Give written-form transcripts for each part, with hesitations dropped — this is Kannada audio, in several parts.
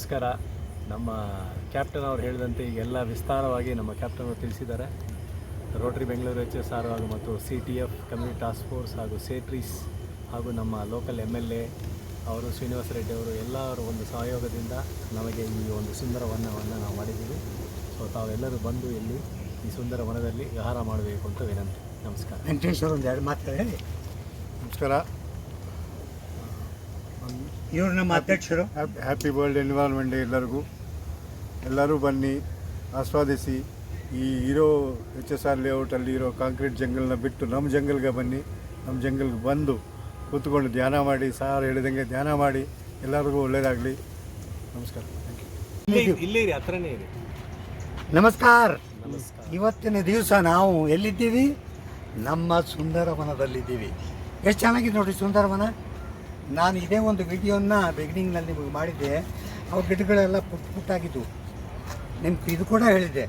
ನಮಸ್ಕಾರ. ನಮ್ಮ ಕ್ಯಾಪ್ಟನ್ ಅವರು ಹೇಳಿದಂತೆ ಈಗೆಲ್ಲ ವಿಸ್ತಾರವಾಗಿ ನಮ್ಮ ಕ್ಯಾಪ್ಟನ್ ಅವರು ತಿಳಿಸಿದ್ದಾರೆ. ರೋಟರಿ ಬೆಂಗಳೂರು HSR ಹಾಗೂ ಮತ್ತು CTF ಕಮ್ಯುನಿಟಿ ಟಾಸ್ಕ್ ಫೋರ್ಸ್ ಹಾಗೂ ಸೇಟ್ರೀಸ್ ಹಾಗೂ ನಮ್ಮ ಲೋಕಲ್ MLA ಅವರು ಶ್ರೀನಿವಾಸ ರೆಡ್ಡಿ ಅವರು ಎಲ್ಲರ ಒಂದು ಸಹಯೋಗದಿಂದ ನಮಗೆ ಈ ಒಂದು ಸುಂದರ ವನವನ್ನು ನಾವು ಮಾಡಿದ್ದೀವಿ. ಸೊ ತಾವೆಲ್ಲರೂ ಬಂದು ಇಲ್ಲಿ ಈ ಸುಂದರ ವನದಲ್ಲಿ ವಿಹಾರ ಮಾಡಬೇಕು ಅಂತ ವಿನಂತಿ. ನಮಸ್ಕಾರ. ವೆಂಕಟೇಶ್ವರ ಒಂದು ಎರಡು ಮಾತು ಹೇಳಿ. ನಮಸ್ಕಾರ. ಇವರು ನಮ್ಮ ಅಧ್ಯಕ್ಷರು. ಹ್ಯಾಪಿ ವರ್ಲ್ಡ್ ಎನ್ವಿರಾನ್ಮೆಂಟ್ ಡೇ ಎಲ್ಲರೂ ಬನ್ನಿ ಆಸ್ವಾದಿಸಿ. ಈ ಇರೋ HSR ಲೇಔಟಲ್ಲಿ ಇರೋ ಕಾಂಕ್ರೀಟ್ ಜಂಗಲ್ನ ಬಿಟ್ಟು ನಮ್ಮ ಜಂಗಲ್ಗೆ ಬನ್ನಿ. ನಮ್ಮ ಜಂಗಲ್ಗೆ ಬಂದು ಕೂತ್ಕೊಂಡು ಧ್ಯಾನ ಮಾಡಿ, ಸಾರ್ ಹೇಳಿದಂಗೆ ಧ್ಯಾನ ಮಾಡಿ. ಎಲ್ಲರಿಗೂ ಒಳ್ಳೆಯದಾಗಲಿ. ನಮಸ್ಕಾರ. ಇಲ್ಲೇ ಇರಿ, ಹತ್ರನೇ ಇರಿ. ನಮಸ್ಕಾರ. ನಮಸ್ಕಾರ. ಇವತ್ತಿನ ದಿವಸ ನಾವು ಎಲ್ಲಿದ್ದೀವಿ? ನಮ್ಮ ಸುಂದರವನದಲ್ಲಿದ್ದೀವಿ. ಎಷ್ಟು ಚೆನ್ನಾಗಿದೆ ನೋಡಿ ಸುಂದರವನ. ನಾನು ಇದೇ ಒಂದು ವಿಡಿಯೋನ ಬಿಗಿನಿಂಗ್ನಲ್ಲಿ ನಿಮಗೆ ಮಾಡಿದ್ದೆ. ಅವು ಗಿಡಗಳೆಲ್ಲ ಪುಟ್ಟಾಗಿದ್ದು ನಿಮ್ಗೆ ಇದು ಕೂಡ ಹೇಳಿದೆ.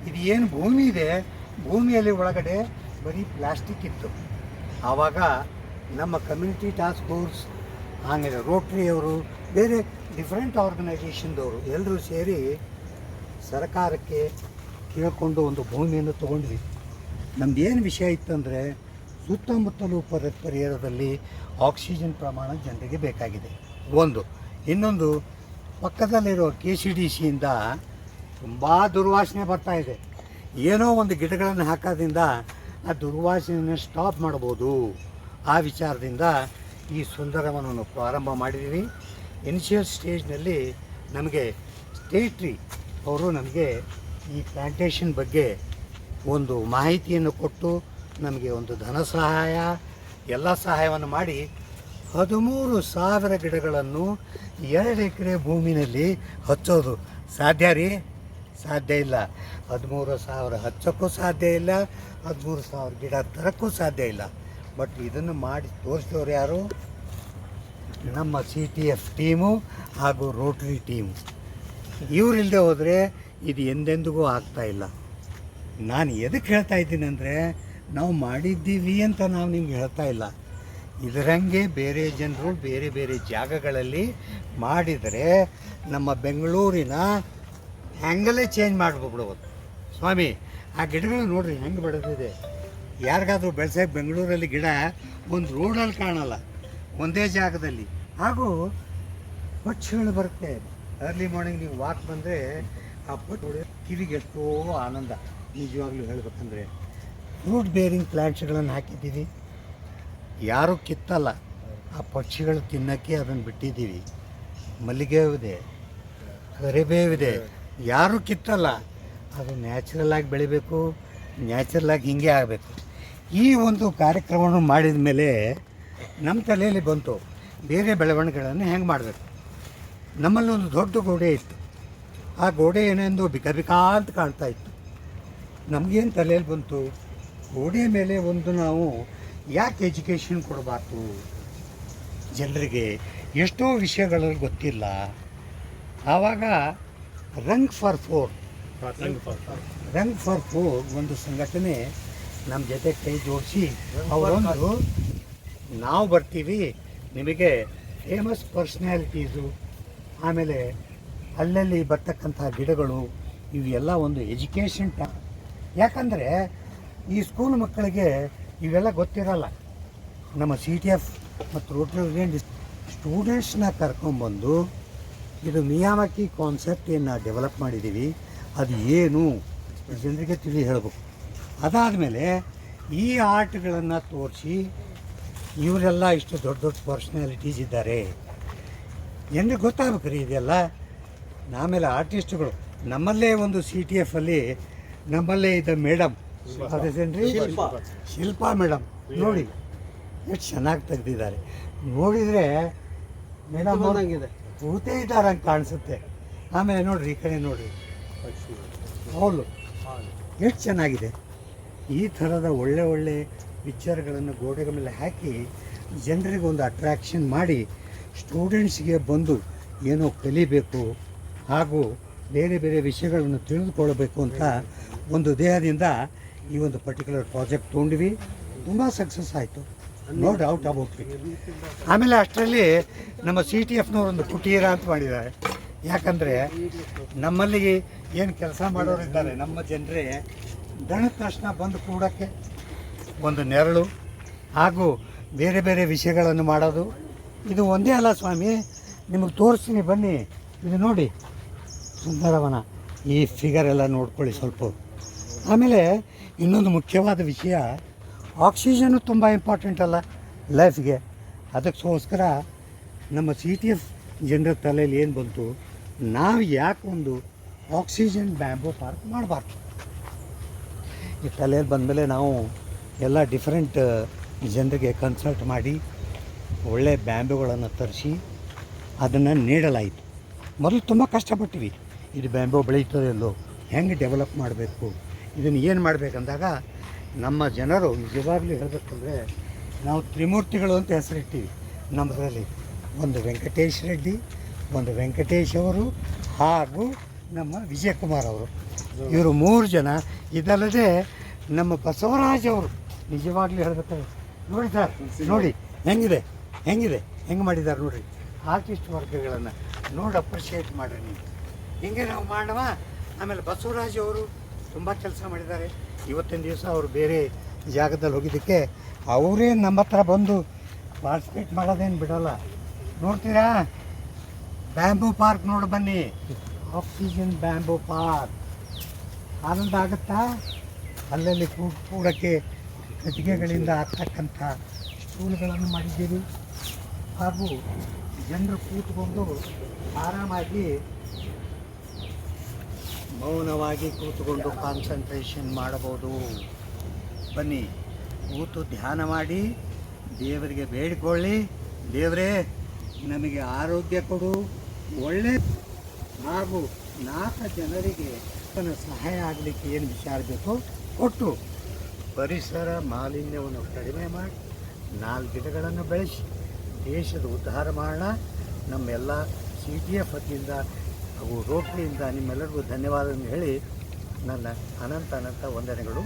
ಇದು ಏನು ಭೂಮಿ ಇದೆ, ಭೂಮಿಯಲ್ಲಿ ಒಳಗಡೆ ಬರೀ ಪ್ಲಾಸ್ಟಿಕ್ ಇತ್ತು. ಆವಾಗ ನಮ್ಮ ಕಮ್ಯುನಿಟಿ ಟಾಸ್ಕ್ ಫೋರ್ಸ್, ಆಮೇಲೆ ರೋಟ್ರಿಯವರು, ಬೇರೆ ಡಿಫ್ರೆಂಟ್ ಆರ್ಗನೈಜೇಷನ್ದವರು ಎಲ್ಲರೂ ಸೇರಿ ಸರ್ಕಾರಕ್ಕೆ ಕೇಳಿಕೊಂಡು ಒಂದು ಭೂಮಿಯನ್ನು ತೊಗೊಂಡ್ವಿ. ನಮ್ದು ಏನು ವಿಷಯ ಇತ್ತಂದರೆ, ಸುತ್ತಮುತ್ತಲೂ ಪರಿಸರದಲ್ಲಿ ಆಕ್ಸಿಜನ್ ಪ್ರಮಾಣ ಜನರಿಗೆ ಬೇಕಾಗಿದೆ ಒಂದು. ಇನ್ನೊಂದು, ಪಕ್ಕದಲ್ಲಿರೋ KCDCಯಿಂದ ತುಂಬ ದುರ್ವಾಸನೆ ಬರ್ತಾ ಇದೆ. ಏನೋ ಒಂದು ಗಿಡಗಳನ್ನು ಹಾಕೋದ್ರಿಂದ ಆ ದುರ್ವಾಸನೆಯನ್ನು ಸ್ಟಾಪ್ ಮಾಡ್ಬೋದು. ಆ ವಿಚಾರದಿಂದ ಈ ಸುಂದರವನವನ್ನು ಪ್ರಾರಂಭ ಮಾಡಿದ್ದೀವಿ. ಇನಿಷಿಯಲ್ ಸ್ಟೇಜ್ನಲ್ಲಿ ನಮಗೆ ಸ್ಟೇಟ್ರಿ ಅವರು ನಮಗೆ ಈ ಪ್ಲ್ಯಾಂಟೇಷನ್ ಬಗ್ಗೆ ಒಂದು ಮಾಹಿತಿಯನ್ನು ಕೊಟ್ಟು ನಮಗೆ ಒಂದು ಧನ ಸಹಾಯ ಎಲ್ಲ ಸಹಾಯವನ್ನು ಮಾಡಿ 13,000 ಗಿಡಗಳನ್ನು 2 ಎಕರೆ ಭೂಮಿನಲ್ಲಿ ಹಚ್ಚೋದು ಸಾಧ್ಯ ರೀ? ಸಾಧ್ಯ ಇಲ್ಲ. 13,000 ಹಚ್ಚೋಕ್ಕೂ ಸಾಧ್ಯ ಇಲ್ಲ, 13,000 ಗಿಡ ತರೋಕ್ಕೂ ಸಾಧ್ಯ ಇಲ್ಲ. ಬಟ್ ಇದನ್ನು ಮಾಡಿ ತೋರಿಸಿದವರು ಯಾರು? ನಮ್ಮ CTF ಟೀಮು ಹಾಗೂ ರೋಟರಿ ಟೀಮು. ಇವರಿಲ್ಲದೆ ಹೋದರೆ ಇದು ಎಂದೆಂದಿಗೂ ಆಗ್ತಾಯಿಲ್ಲ. ನಾನು ಎದಕ್ಕೆ ಹೇಳ್ತಾ ಇದ್ದೀನಿ ಅಂದರೆ, ನಾವು ಮಾಡಿದ್ದೀವಿ ಅಂತ ನಾವು ನಿಮ್ಗೆ ಹೇಳ್ತಾ ಇಲ್ಲ. ಇದರಂಗೆ ಬೇರೆ ಜನರು ಬೇರೆ ಬೇರೆ ಜಾಗಗಳಲ್ಲಿ ಮಾಡಿದರೆ ನಮ್ಮ ಬೆಂಗಳೂರಿನ ಹ್ಯಾಂಗಲೇ ಚೇಂಜ್ ಮಾಡಿಬಿಡ್ಬೋದು. ಸ್ವಾಮಿ, ಆ ಗಿಡಗಳು ನೋಡಿರಿ ಹೆಂಗೆ ಬೆಳೆದಿದೆ. ಯಾರಿಗಾದ್ರೂ ಬೆಳೆಸೋಕೆ ಬೆಂಗಳೂರಲ್ಲಿ ಗಿಡ ಒಂದು ರೋಡಲ್ಲಿ ಕಾಣಲ್ಲ, ಒಂದೇ ಜಾಗದಲ್ಲಿ. ಹಾಗೂ ಪಕ್ಷಿಗಳು ಬರುತ್ತೆ. ಅರ್ಲಿ ಮಾರ್ನಿಂಗ್ ನೀವು ವಾಕ್ ಬಂದರೆ ಆ ಪಕ್ಷಿ ಕಿವಿಗೆ ಎಷ್ಟೋ ಆನಂದ. ನಿಜವಾಗ್ಲೂ ಹೇಳಬೇಕಂದ್ರೆ ಫ್ರೂಟ್ ಬೇರಿಂಗ್ ಪ್ಲ್ಯಾಂಟ್ಸ್ಗಳನ್ನು ಹಾಕಿದ್ದೀವಿ. ಯಾರೂ ಕಿತ್ತಲ್ಲ. ಆ ಪಕ್ಷಿಗಳು ತಿನ್ನೋಕ್ಕೆ ಅದನ್ನು ಬಿಟ್ಟಿದ್ದೀವಿ. ಮಲ್ಲಿಗೆ ಇದೆ, ಕರಿಬೇವಿದೆ, ಯಾರೂ ಕಿತ್ತಲ್ಲ. ಅದು ನ್ಯಾಚುರಲ್ಲಾಗಿ ಬೆಳಿಬೇಕು, ನ್ಯಾಚುರಲ್ಲಾಗಿ ಹೀಗೆ ಆಗಬೇಕು. ಈ ಒಂದು ಕಾರ್ಯಕ್ರಮವನ್ನು ಮಾಡಿದ ಮೇಲೆ ನಮ್ಮ ತಲೆಯಲ್ಲಿ ಬಂತು, ಬೇರೆ ಬೆಳವಣಿಗೆಗಳನ್ನು ಹೆಂಗೆ ಮಾಡಬೇಕು. ನಮ್ಮಲ್ಲಿ ಒಂದು ದೊಡ್ಡ ಗೋಡೆ ಇತ್ತು. ಆ ಗೋಡೆ ಏನೆಂದು ಬಿಕಾ ಅಂತ ಕಾಣ್ತಾ ಇತ್ತು. ನಮಗೇನು ತಲೆಯಲ್ಲಿ ಬಂತು, ಗೋಡೆ ಮೇಲೆ ಒಂದು ನಾವು ಯಾಕೆ ಎಜುಕೇಷನ್ ಕೊಡಬಾರ್ದು ಜನರಿಗೆ? ಎಷ್ಟೋ ವಿಷಯಗಳಲ್ಲಿ ಗೊತ್ತಿಲ್ಲ. ಆವಾಗ ರಂಗ್ ಫಾರ್ ಫೋರ್ ಒಂದು ಸಂಘಟನೆ ನಮ್ಮ ಜೊತೆ ಕೈ ಜೋಡಿಸಿ ಅವರೊಂದು, ನಾವು ಬರ್ತೀವಿ, ನಿಮಗೆ ಫೇಮಸ್ ಪರ್ಸ್ನಾಲಿಟೀಸು, ಆಮೇಲೆ ಅಲ್ಲಲ್ಲಿ ಬರ್ತಕ್ಕಂಥ ಗಿಡಗಳು, ಇವೆಲ್ಲ ಒಂದು ಎಜುಕೇಷನ್. ಯಾಕಂದರೆ ಈ ಸ್ಕೂಲ್ ಮಕ್ಕಳಿಗೆ ಇವೆಲ್ಲ ಗೊತ್ತಿರಲ್ಲ. ನಮ್ಮ CTF ಮತ್ತು ರೋಟರಿ ಸ್ಟೂಡೆಂಟ್ಸ್ನ ಕರ್ಕೊಂಬಂದು ಇದು ಮಿಯಾವಾಕಿ ಕಾನ್ಸೆಪ್ಟ್ ಏನು ಡೆವಲಪ್ ಮಾಡಿದ್ದೀವಿ, ಅದು ಏನು ಜನರಿಗೆ ತಿಳಿ ಹೇಳಬೇಕು. ಅದಾದಮೇಲೆ ಈ ಆರ್ಟ್ಗಳನ್ನು ತೋರಿಸಿ, ಇವರೆಲ್ಲ ಇಷ್ಟು ದೊಡ್ಡ ದೊಡ್ಡ ಪರ್ಸ್ನಾಲಿಟೀಸ್ ಇದ್ದಾರೆ ಜನರಿಗೆ ಗೊತ್ತಾಗಬೇಕು ರೀ ಇದೆಲ್ಲ. ಆಮೇಲೆ ಆರ್ಟಿಸ್ಟ್ಗಳು ನಮ್ಮಲ್ಲೇ ಒಂದು CTFಲ್ಲಿ ನಮ್ಮಲ್ಲೇ ಇದ್ದ ಮೇಡಮ್, ಅದೇನ್ರಿ ಶಿಲ್ಪಾ ಮೇಡಮ್, ನೋಡಿ ಎಷ್ಟು ಚೆನ್ನಾಗಿ ತೆಗೆದಿದ್ದಾರೆ. ನೋಡಿದರೆ ಮೇಡಮ್ ಕೂತೇ ಇದ್ದಾರೆ ಅಂತ ಕಾಣಿಸುತ್ತೆ. ಆಮೇಲೆ ನೋಡಿರಿ, ಈ ಕಡೆ ನೋಡಿರಿ, ಹಾಲು ಎಷ್ಟು ಚೆನ್ನಾಗಿದೆ. ಈ ಥರದ ಒಳ್ಳೆ ಒಳ್ಳೆ ಪಿಕ್ಚರ್ಗಳನ್ನು ಗೋಡೆಗಳ ಮೇಲೆ ಹಾಕಿ ಜನರಿಗೆ ಒಂದು ಅಟ್ರ್ಯಾಕ್ಷನ್ ಮಾಡಿ ಸ್ಟೂಡೆಂಟ್ಸ್ಗೆ ಬಂದು ಏನೋ ಕಲಿಬೇಕು ಹಾಗೂ ಬೇರೆ ಬೇರೆ ವಿಷಯಗಳನ್ನು ತಿಳಿದುಕೊಳ್ಳಬೇಕು ಅಂತ ಒಂದು ದೇಹದಿಂದ ಈ ಒಂದು ಪರ್ಟಿಕ್ಯುಲರ್ ಪ್ರಾಜೆಕ್ಟ್ ತೊಗೊಂಡ್ವಿ. ತುಂಬ ಸಕ್ಸಸ್ ಆಯಿತು, ನೋ ಡೌಟ್ ಅಬೌಟ್ ಇಟ್. ಆಮೇಲೆ ಅಷ್ಟರಲ್ಲಿ ನಮ್ಮ CTFನವ್ರು ಒಂದು ಕುಟೀರ ಅಂತ ಮಾಡಿದ್ದಾರೆ. ಯಾಕಂದರೆ ನಮ್ಮಲ್ಲಿ ಏನು ಕೆಲಸ ಮಾಡೋರು ಇದ್ದಾರೆ, ನಮ್ಮ ಜನರೇ ದಣದ ತಕ್ಷಣ ಬಂದು ಕೂಡೋಕ್ಕೆ ಒಂದು ನೆರಳು ಹಾಗೂ ಬೇರೆ ಬೇರೆ ವಿಷಯಗಳನ್ನು ಮಾಡೋದು. ಇದು ಒಂದೇ ಅಲ್ಲ ಸ್ವಾಮಿ, ನಿಮಗೆ ತೋರಿಸ್ತೀನಿ ಬನ್ನಿ. ಇದು ನೋಡಿ ಸುಂದರವನ, ಈ ಫಿಗರ್ ಎಲ್ಲ ನೋಡ್ಕೊಳ್ಳಿ ಸ್ವಲ್ಪ. ಆಮೇಲೆ ಇನ್ನೊಂದು ಮುಖ್ಯವಾದ ವಿಷಯ, ಆಕ್ಸಿಜನ್ನು ತುಂಬ ಇಂಪಾರ್ಟೆಂಟ್ ಅಲ್ಲ ಲೈಫ್ಗೆ. ಅದಕ್ಕೋಸ್ಕರ ನಮ್ಮ CTF ಜನರ ತಲೆಯಲ್ಲಿ ಏನು ಬಂತು, ನಾವು ಯಾಕೆ ಒಂದು ಆಕ್ಸಿಜನ್ ಬ್ಯಾಂಬೂ ಪಾರ್ಕ್ ಮಾಡಬಾರ್ದು. ಈ ತಲೆಯಲ್ಲಿ ಬಂದಮೇಲೆ ನಾವು ಎಲ್ಲ ಡಿಫ್ರೆಂಟ್ ಜನರಿಗೆ ಕನ್ಸಲ್ಟ್ ಮಾಡಿ ಒಳ್ಳೆ ಬ್ಯಾಂಬೂಗಳನ್ನು ತರಿಸಿ ಅದನ್ನು ನೀಡಲಾಯಿತು. ಮೊದಲು ತುಂಬ ಕಷ್ಟಪಟ್ಟಿವಿ, ಇದು ಬ್ಯಾಂಬೂ ಬೆಳೀತದೆಲ್ಲೋ, ಹೆಂಗೆ ಡೆವಲಪ್ ಮಾಡಬೇಕು, ಇದನ್ನು ಏನು ಮಾಡಬೇಕಂದಾಗ ನಮ್ಮ ಜನರು ನಿಜವಾಗ್ಲೂ ಹೇಳಬೇಕಂದ್ರೆ ನಾವು ತ್ರಿಮೂರ್ತಿಗಳು ಅಂತ ಹೆಸರಿಟ್ಟಿವಿ ನಮ್ಮದ್ರಲ್ಲಿ. ಒಂದು ವೆಂಕಟೇಶ್ ರೆಡ್ಡಿ, ಒಂದು ವೆಂಕಟೇಶ್ ಅವರು ಹಾಗೂ ನಮ್ಮ ವಿಜಯಕುಮಾರ್ ಅವರು, ಇವರು 3 ಜನ. ಇದಲ್ಲದೆ ನಮ್ಮ ಬಸವರಾಜ್ ಅವರು ನಿಜವಾಗ್ಲೂ ಹೇಳಬೇಕಾದ್ರೆ ನೋಡಿ ಸರ್, ನೋಡಿ ಹೆಂಗೆ ಮಾಡಿದ್ದಾರೆ ನೋಡಿರಿ. ಆರ್ಟಿಸ್ಟ್ ವರ್ಗಗಳನ್ನು ನೋಡಿ ಅಪ್ರಿಷಿಯೇಟ್ ಮಾಡಿರಿ ನೀವು. ಹಿಂಗೆ ನಾವು ಮಾಡುವ. ಆಮೇಲೆ ಬಸವರಾಜ್ ಅವರು ತುಂಬ ಕೆಲಸ ಮಾಡಿದ್ದಾರೆ. ಇವತ್ತಿನ ದಿವಸ ಅವರು ಬೇರೆ ಜಾಗದಲ್ಲಿ ಹೋಗಿದ್ದಕ್ಕೆ ಅವರೇ ನಮ್ಮ ಹತ್ರ ಬಂದು ಪಾರ್ಟಿಸಿಪೇಟ್ ಮಾಡೋದೇನು ಬಿಡೋಲ್ಲ. ನೋಡ್ತೀರಾ, ಬ್ಯಾಂಬೂ ಪಾರ್ಕ್ ನೋಡಿ ಬನ್ನಿ, ಆಕ್ಸಿಜನ್ ಬ್ಯಾಂಬೂ ಪಾರ್ಕ್. ಆನಂದ ಆಗುತ್ತಾ? ಅಲ್ಲಲ್ಲಿ ಕೂಡಕ್ಕೆ ಕಟ್ಟಿಗೆಗಳಿಂದ ಆಗ್ತಕ್ಕಂಥ ಸ್ಟೂಲ್ಗಳನ್ನು ಮಾಡಿದ್ದೀರಿ ಹಾಗೂ ಜನರು ಕೂತ್ಕೊಂಡು ಆರಾಮಾಗಿ ಮೌನವಾಗಿ ಕೂತ್ಕೊಂಡು ಕಾನ್ಸಂಟ್ರೇಷನ್ ಮಾಡಬಹುದು. ಬನ್ನಿ, ಕೂತು ಧ್ಯಾನ ಮಾಡಿ ದೇವರಿಗೆ ಬೇಡಿಕೊಳ್ಳಿ, ದೇವರೇ ನಮಗೆ ಆರೋಗ್ಯ ಕೊಡು, ಒಳ್ಳೆ ಹಾಗೂ 4 ಜನರಿಗೆ ಸಹಾಯ ಆಗಲಿಕ್ಕೆ ಏನು ವಿಚಾರ ಬೇಕೋ ಕೊಟ್ಟು ಪರಿಸರ ಮಾಲಿನ್ಯವನ್ನು ಕಡಿಮೆ ಮಾಡಿ 4 ಗಿಡಗಳನ್ನು ಬೆಳೆಸಿ ದೇಶದ ಉದ್ಧಾರ ಮಾಡೋಣ. ನಮ್ಮೆಲ್ಲ CTF ವತಿಯಿಂದ ಹಾಗೂ ರೋಟರಿಯಿಂದ ನಿಮ್ಮೆಲ್ಲರಿಗೂ ಧನ್ಯವಾದವನ್ನು ಹೇಳಿ ನನ್ನ ಅನಂತ ವಂದನೆಗಳು.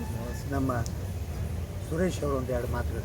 ನಮ್ಮ ಸುರೇಶ್ ಅವರು 1-2 ಮಾತುಗಳು